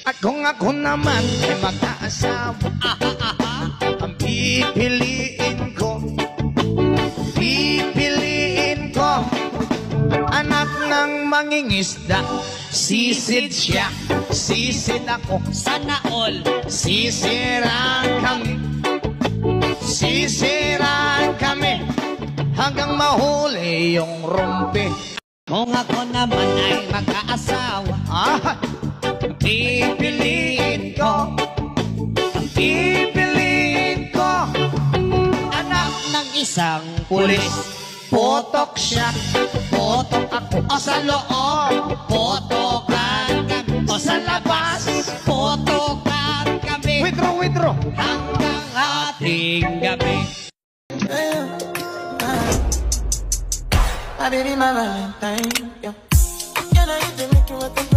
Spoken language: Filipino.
At kung ako naman ay mag-aasawa, ang pipiliin ko anak ng mangingisda. Sisid siya, sisid ako, Sana all. sisiraan kami hanggang mahuli yung rumpi. Kung ako naman ay mag-aasawa, Pipiliin ko anak ng isang pulis. pulis. Potok siya, potok ako. O sa loob, Potokan kami. o sa labas. Potokan kami. Withdraw. Hanggang ating gabi. My baby, my Valentine, yeah. Can I hit the make you